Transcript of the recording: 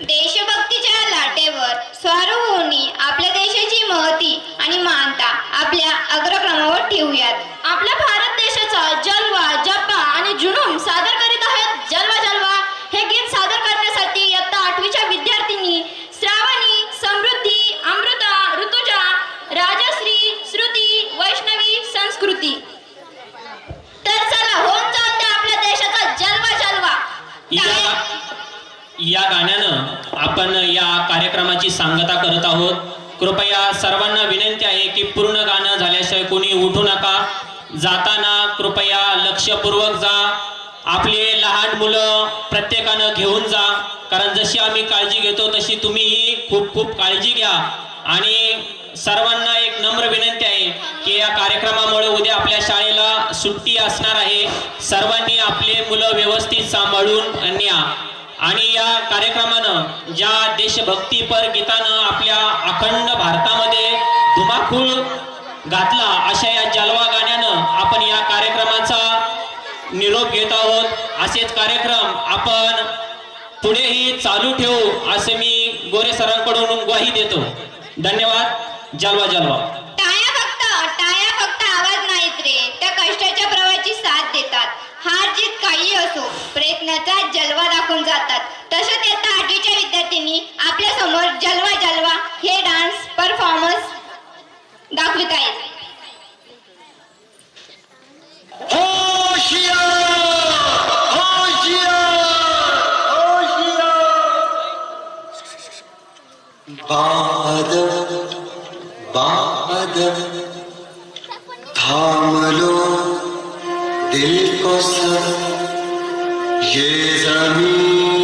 देशभक्तीच्या लाटेवर स्वार होऊन आपल्या देशाची महती आणि मानता आपल्या अग्रक्रमावर ठेवूयात। आपल्या भारत देशाचा जलवा जप्पा आणि जुनून सादर करीत आहेत। जलवा जलवा हे गीत सादर करण्यासाठी इयत्ता 8वीच्या विद्यार्थिनी श्रावणी, समृद्धी, अमृता, ऋतुजा, राजश्री, श्रुती, वैष्णवी, संस्कृती। तर चला होऊन जाऊ द्या आपल्या देशाचा जलवा जलवा। या गाण्यानं आपण या कार्यक्रमाची सांगता करत आहोत। कृपया सर्वांना विनंती आहे की पूर्ण गाणं झाल्याशिवाय कोणी उठू नका। जाताना कृपया लक्षपूर्वक जा। आपले लहान मुलं प्रत्येकानं घेऊन जा, कारण जशी आम्ही काळजी घेतो तशी तुम्हीही खूप खूप काळजी घ्या। आणि सर्वांना एक नम्र विनंती आहे की या कार्यक्रमामुळे उद्या आपल्या शाळेला सुट्टी असणार आहे। सर्वांनी आपले मुलं व्यवस्थित सांभाळून न्या। आणि या कार्यक्रमानं ज्या देशभक्तीपर गीतानं आपल्या अखंड भारतामध्ये धुमाकूळ घातला, अशा या जलवा गाण्यानं आपण या कार्यक्रमाचा निरोप घेत आहोत। असेच कार्यक्रम आपण पुढेही चालू ठेवू असे मी गोरे सरांकडून ग्वाही देतो। धन्यवाद। जलवा जलवा। टाळ्या फक्त आवाज नाहीत रे, त्या कष्टाच्या प्रवाहाची साथ देतात। हार जीत काही असो, प्रयत्नाचा जलवा दाखवून जातात। तसंच इयत्ता 8वीच्या विद्यार्थ्यांनी आपल्या समोर जलवा जलवा हे डान्स परफॉर्मन्स दाखवित आहेत। बादल बादल थाम लो दिल को सब, ये जमीन